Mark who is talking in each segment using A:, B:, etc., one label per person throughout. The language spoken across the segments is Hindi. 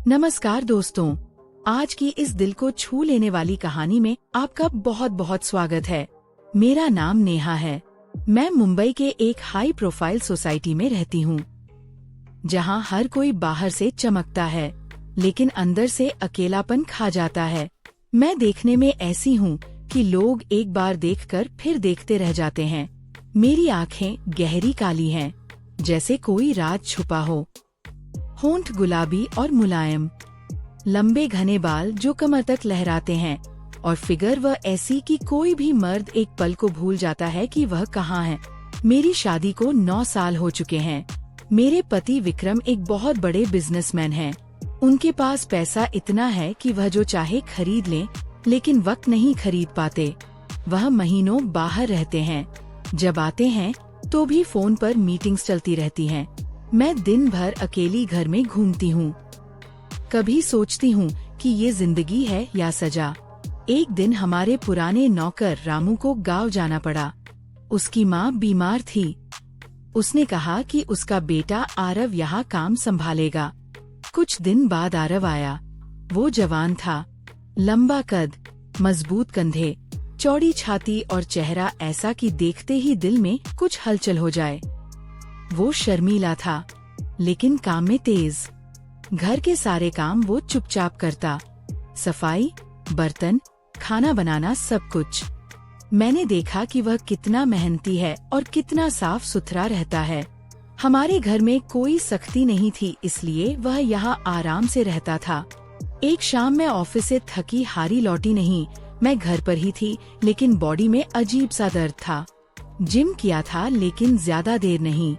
A: नमस्कार दोस्तों, आज की इस दिल को छू लेने वाली कहानी में आपका बहुत बहुत स्वागत है। मेरा नाम नेहा है। मैं मुंबई के एक हाई प्रोफाइल सोसाइटी में रहती हूँ, जहाँ हर कोई बाहर से चमकता है लेकिन अंदर से अकेलापन खा जाता है। मैं देखने में ऐसी हूँ कि लोग एक बार देखकर फिर देखते रह जाते हैं। मेरी आँखें गहरी काली हैं, जैसे कोई राज छुपा हो। होंठ गुलाबी और मुलायम, लंबे घने बाल जो कमर तक लहराते हैं, और फिगर वह ऐसी कि कोई भी मर्द एक पल को भूल जाता है कि वह कहाँ है। मेरी शादी को 9 साल हो चुके हैं। मेरे पति विक्रम एक बहुत बड़े बिजनेसमैन हैं। उनके पास पैसा इतना है कि वह जो चाहे खरीद लें, लेकिन वक्त नहीं खरीद पाते। वह महीनों बाहर रहते हैं। जब आते हैं तो भी फोन पर मीटिंग्स चलती रहती हैं। मैं दिन भर अकेली घर में घूमती हूँ। कभी सोचती हूँ कि ये जिंदगी है या सजा। एक दिन हमारे पुराने नौकर रामू को गांव जाना पड़ा। उसकी माँ बीमार थी। उसने कहा कि उसका बेटा आरव यहाँ काम संभालेगा। कुछ दिन बाद आरव आया। वो जवान था, लंबा कद, मजबूत कंधे, चौड़ी छाती और चेहरा ऐसा कि देखते ही दिल में कुछ हलचल हो जाए। वो शर्मीला था, लेकिन काम में तेज। घर के सारे काम वो चुपचाप करता, सफाई, बर्तन, खाना बनाना, सब कुछ। मैंने देखा कि वह कितना मेहनती है और कितना साफ सुथरा रहता है। हमारे घर में कोई सख्ती नहीं थी, इसलिए वह यहाँ आराम से रहता था। एक शाम मैं ऑफिस से थकी हारी लौटी नहीं। मैं घर पर ही थी, लेकिन बॉडी में अजीब सा दर्द था। जिम किया था, लेकिन ज्यादा देर नहीं।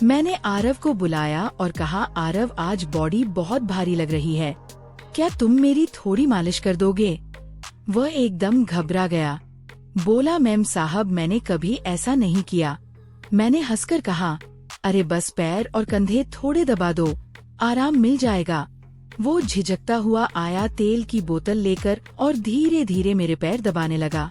A: मैंने आरव को बुलाया और कहा, आरव, आज बॉडी बहुत भारी लग रही है, क्या तुम मेरी थोड़ी मालिश कर दोगे? वह एकदम घबरा गया। बोला, मैम साहब, मैंने कभी ऐसा नहीं किया। मैंने हंसकर कहा, अरे बस पैर और कंधे थोड़े दबा दो, आराम मिल जाएगा। वो झिझकता हुआ आया, तेल की बोतल लेकर, और धीरे धीरे मेरे पैर दबाने लगा।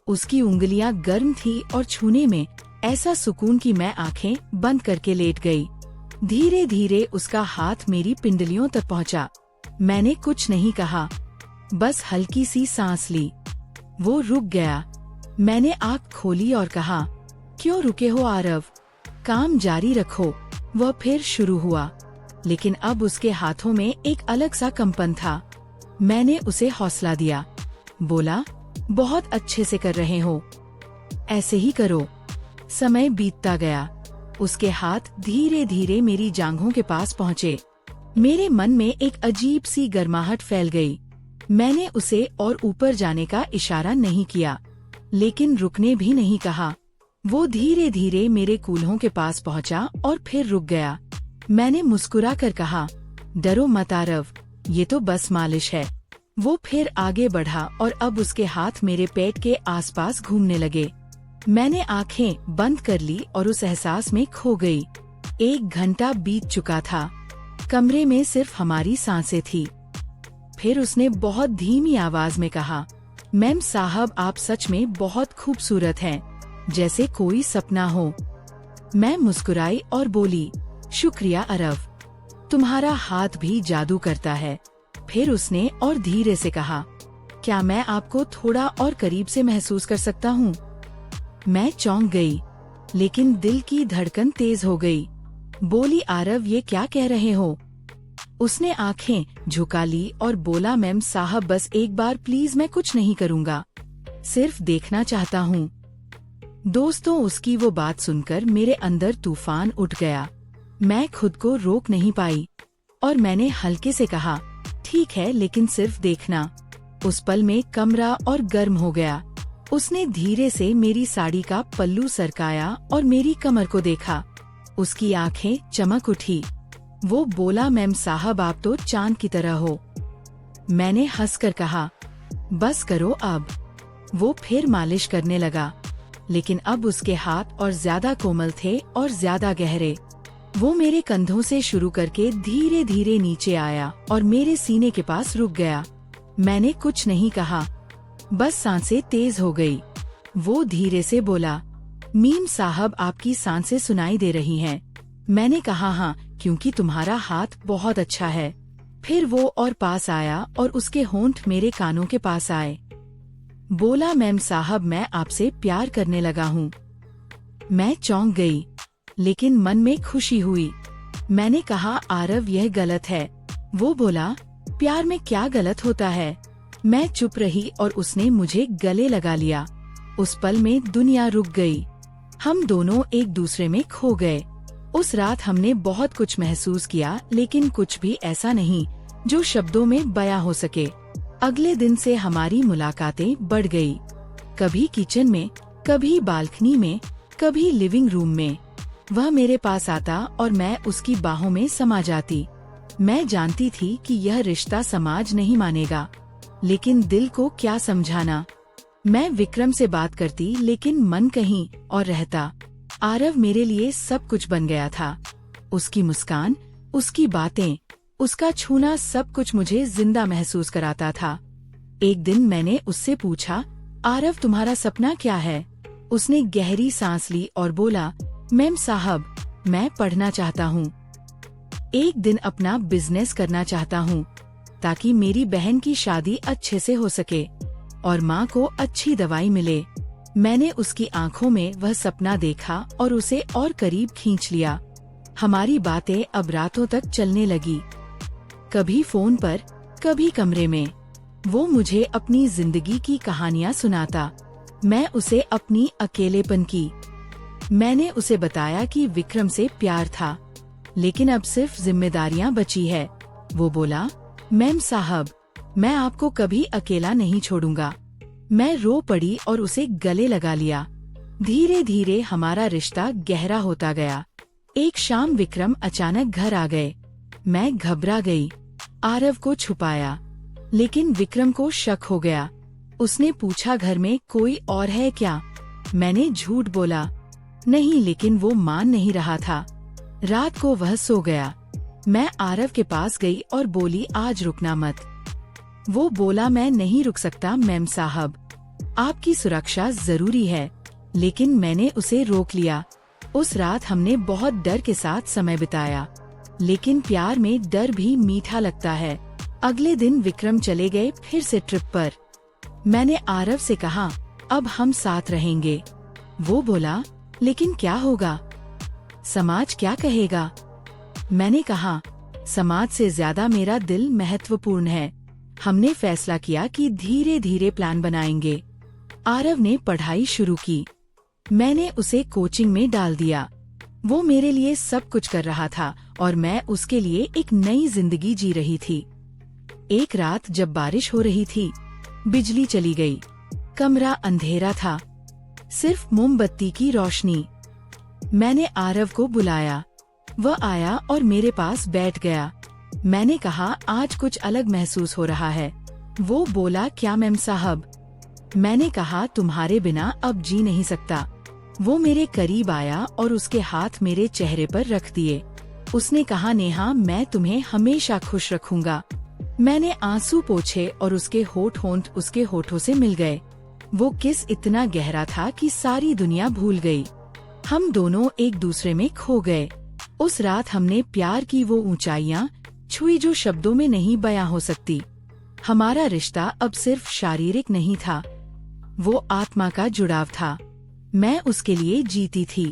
A: उसकी उंगलियां गर्म थी और छूने में ऐसा सुकून कि मैं आंखें बंद करके लेट गई। धीरे धीरे उसका हाथ मेरी पिंडलियों तक पहुंचा। मैंने कुछ नहीं कहा, बस हल्की सी सांस ली। वो रुक गया। मैंने आँख खोली और कहा, क्यों रुके हो आरव, काम जारी रखो। वह फिर शुरू हुआ, लेकिन अब उसके हाथों में एक अलग सा कंपन था। मैंने उसे हौसला दिया, बोला, बहुत अच्छे से कर रहे हो, ऐसे ही करो। समय बीतता गया। उसके हाथ धीरे धीरे मेरी जांघों के पास पहुँचे। मेरे मन में एक अजीब सी गर्माहट फैल गई। मैंने उसे और ऊपर जाने का इशारा नहीं किया, लेकिन रुकने भी नहीं कहा। वो धीरे धीरे मेरे कूल्हों के पास पहुँचा और फिर रुक गया। मैंने मुस्कुरा कर कहा, डरो मत आरव, ये तो बस मालिश है। वो फिर आगे बढ़ा और अब उसके हाथ मेरे पेट के आसपास घूमने लगे। मैंने आंखें बंद कर ली और उस एहसास में खो गई। 1 घंटा बीत चुका था। कमरे में सिर्फ हमारी सांसें थी। फिर उसने बहुत धीमी आवाज में कहा, मैम साहब, आप सच में बहुत खूबसूरत हैं, जैसे कोई सपना हो। मैं मुस्कुराई और बोली, शुक्रिया आरव, तुम्हारा हाथ भी जादू करता है। फिर उसने और धीरे से कहा, क्या मैं आपको थोड़ा और करीब से महसूस कर सकता हूँ? मैं चौंक गई, लेकिन दिल की धड़कन तेज हो गई। बोली, आरव, ये क्या कह रहे हो? उसने आंखें झुका ली और बोला, मैम साहब, बस एक बार प्लीज, मैं कुछ नहीं करूँगा, सिर्फ देखना चाहता हूँ। दोस्तों, उसकी वो बात सुनकर मेरे अंदर तूफान उठ गया। मैं खुद को रोक नहीं पाई और मैंने हल्के से कहा, ठीक है, लेकिन सिर्फ देखना। उस पल में कमरा और गर्म हो गया। उसने धीरे से मेरी साड़ी का पल्लू सरकाया और मेरी कमर को देखा। उसकी आंखें चमक उठी। वो बोला, मैम साहब, आप तो चांद की तरह हो। मैंने हंसकर कहा, बस करो अब। वो फिर मालिश करने लगा, लेकिन अब उसके हाथ और ज्यादा कोमल थे और ज्यादा गहरे। वो मेरे कंधों से शुरू करके धीरे धीरे नीचे आया और मेरे सीने के पास रुक गया। मैंने कुछ नहीं कहा, बस सांसें तेज हो गई। वो धीरे से बोला, मीम साहब, आपकी सांसें सुनाई दे रही हैं। मैंने कहा, हाँ, क्योंकि तुम्हारा हाथ बहुत अच्छा है। फिर वो और पास आया और उसके होंठ मेरे कानों के पास आए। बोला, मैम साहब, मैं आपसे प्यार करने लगा हूँ। मैं चौंक गई, लेकिन मन में खुशी हुई। मैंने कहा, आरव, यह गलत है। वो बोला, प्यार में क्या गलत होता है। मैं चुप रही और उसने मुझे गले लगा लिया। उस पल में दुनिया रुक गई। हम दोनों एक दूसरे में खो गए। उस रात हमने बहुत कुछ महसूस किया, लेकिन कुछ भी ऐसा नहीं जो शब्दों में बयां हो सके। अगले दिन से हमारी मुलाकातें बढ़ गई। कभी किचन में, कभी बालकनी में, कभी लिविंग रूम में। वह मेरे पास आता और मैं उसकी बाहों में समा जाती। मैं जानती थी कि यह रिश्ता समाज नहीं मानेगा, लेकिन दिल को क्या समझाना। मैं विक्रम से बात करती, लेकिन मन कहीं और रहता। आरव मेरे लिए सब कुछ बन गया था। उसकी मुस्कान, उसकी बातें, उसका छूना, सब कुछ मुझे जिंदा महसूस कराता था। एक दिन मैंने उससे पूछा, आरव, तुम्हारा सपना क्या है? उसने गहरी सांस ली और बोला, मैम साहब, मैं पढ़ना चाहता हूँ। एक दिन अपना बिजनेस करना चाहता हूँ, ताकि मेरी बहन की शादी अच्छे से हो सके और माँ को अच्छी दवाई मिले। मैंने उसकी आंखों में वह सपना देखा और उसे और करीब खींच लिया। हमारी बातें अब रातों तक चलने लगी, कभी फोन पर, कभी कमरे में। वो मुझे अपनी जिंदगी की कहानियाँ सुनाता, मैं उसे अपनी अकेलेपन की। मैंने उसे बताया कि विक्रम से प्यार था, लेकिन अब सिर्फ जिम्मेदारियाँ बची है। वो बोला, मैम साहब, मैं आपको कभी अकेला नहीं छोड़ूंगा। मैं रो पड़ी और उसे गले लगा लिया। धीरे धीरे हमारा रिश्ता गहरा होता गया। एक शाम विक्रम अचानक घर आ गए। मैं घबरा गई, आरव को छुपाया, लेकिन विक्रम को शक हो गया। उसने पूछा, घर में कोई और है क्या? मैंने झूठ बोला, नहीं, लेकिन वो मान नहीं रहा था। रात को वह सो गया। मैं आरव के पास गई और बोली, आज रुकना मत। वो बोला, मैं नहीं रुक सकता मैम साहब, आपकी सुरक्षा जरूरी है। लेकिन मैंने उसे रोक लिया। उस रात हमने बहुत डर के साथ समय बिताया, लेकिन प्यार में डर भी मीठा लगता है। अगले दिन विक्रम चले गए फिर से ट्रिप पर। मैंने आरव से कहा, अब हम साथ रहेंगे। वो बोला, लेकिन क्या होगा? समाज क्या कहेगा? मैंने कहा, समाज से ज्यादा मेरा दिल महत्वपूर्ण है। हमने फैसला किया कि धीरे धीरे प्लान बनाएंगे। आरव ने पढ़ाई शुरू की, मैंने उसे कोचिंग में डाल दिया। वो मेरे लिए सब कुछ कर रहा था और मैं उसके लिए एक नई जिंदगी जी रही थी। एक रात जब बारिश हो रही थी, बिजली चली गई। कमरा अंधेरा था, सिर्फ मोमबत्ती की रोशनी। मैंने आरव को बुलाया। वह आया और मेरे पास बैठ गया। मैंने कहा, आज कुछ अलग महसूस हो रहा है। वो बोला, क्या मैम साहब? मैंने कहा, तुम्हारे बिना अब जी नहीं सकता। वो मेरे करीब आया और उसके हाथ मेरे चेहरे पर रख दिए। उसने कहा, नेहा, मैं तुम्हें हमेशा खुश रखूंगा। मैंने आंसू पोंछे और उसके होंठ उसके होठों से मिल गए। वो किस इतना गहरा था कि सारी दुनिया भूल गई। हम दोनों एक दूसरे में खो गए। उस रात हमने प्यार की वो ऊंचाइयां छुई जो शब्दों में नहीं बयां हो सकती। हमारा रिश्ता अब सिर्फ शारीरिक नहीं था, वो आत्मा का जुड़ाव था। मैं उसके लिए जीती थी,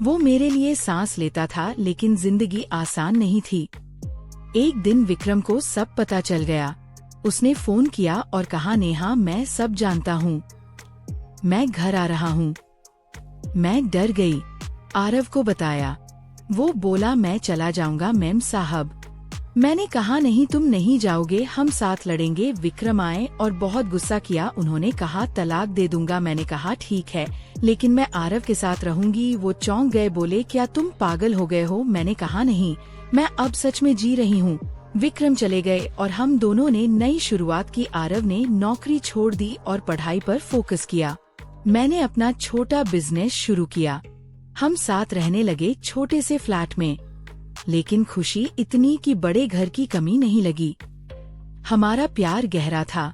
A: वो मेरे लिए सांस लेता था, लेकिन जिंदगी आसान नहीं थी। एक दिन विक्रम को सब पता चल गया। उसने फोन किया और कहा, नेहा, मैं सब जानता हूँ, मैं घर आ रहा हूँ। मैं डर गई। आरव को बताया। वो बोला, मैं चला जाऊंगा मैम साहब। मैंने कहा, नहीं, तुम नहीं जाओगे, हम साथ लड़ेंगे। विक्रम आए और बहुत गुस्सा किया। उन्होंने कहा, तलाक दे दूंगा। मैंने कहा, ठीक है, लेकिन मैं आरव के साथ रहूंगी। वो चौंक गए, बोले, क्या तुम पागल हो गए हो? मैंने कहा, नहीं, मैं अब सच में जी रही हूँ। विक्रम चले गए और हम दोनों ने नई शुरुआत की। आरव ने नौकरी छोड़ दी और पढ़ाई पर फोकस किया। मैंने अपना छोटा बिजनेस शुरू किया। हम साथ रहने लगे छोटे से फ्लैट में, लेकिन खुशी इतनी कि बड़े घर की कमी नहीं लगी। हमारा प्यार गहरा था,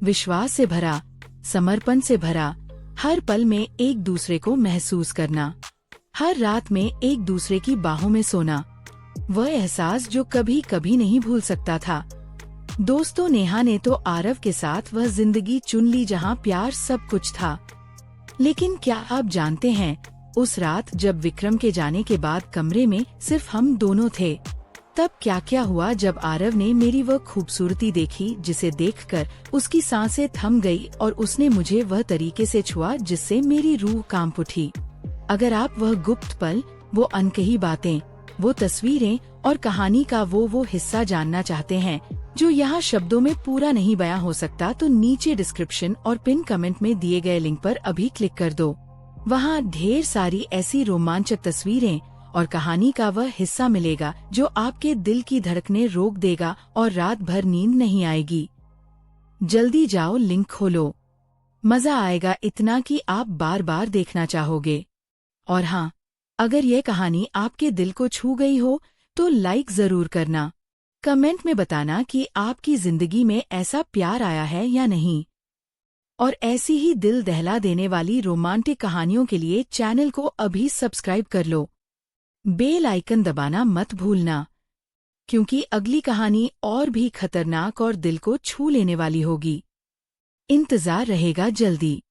A: विश्वास से भरा, समर्पण से भरा। हर पल में एक दूसरे को महसूस करना, हर रात में एक दूसरे की बाहों में सोना। वह एहसास जो कभी कभी नहीं भूल सकता था। दोस्तों, नेहा ने तो आरव के साथ वह जिंदगी चुन ली जहां प्यार सब कुछ था। लेकिन क्या आप जानते हैं, उस रात जब विक्रम के जाने के बाद कमरे में सिर्फ हम दोनों थे, तब क्या क्या हुआ जब आरव ने मेरी वह खूबसूरती देखी जिसे देखकर उसकी सांसें थम गई और उसने मुझे वह तरीके से छुआ जिससे मेरी रूह कांप उठी। अगर आप वह गुप्त पल, वो अनकही बातें, वो तस्वीरें और कहानी का वो हिस्सा जानना चाहते हैं जो यहाँ शब्दों में पूरा नहीं बयां हो सकता, तो नीचे डिस्क्रिप्शन और पिन कमेंट में दिए गए लिंक पर अभी क्लिक कर दो। वहाँ ढेर सारी ऐसी रोमांचक तस्वीरें और कहानी का वह हिस्सा मिलेगा जो आपके दिल की धड़कनें रोक देगा और रात भर नींद नहीं आएगी। जल्दी जाओ, लिंक खोलो, मजा आएगा इतना कि आप बार बार देखना चाहोगे। और हाँ, अगर ये कहानी आपके दिल को छू गई हो तो लाइक जरूर करना। कमेंट में बताना कि आपकी जिंदगी में ऐसा प्यार आया है या नहीं। और ऐसी ही दिल दहला देने वाली रोमांटिक कहानियों के लिए चैनल को अभी सब्सक्राइब कर लो। बेल आइकन दबाना मत भूलना, क्योंकि अगली कहानी और भी खतरनाक और दिल को छू लेने वाली होगी। इंतजार रहेगा जल्दी।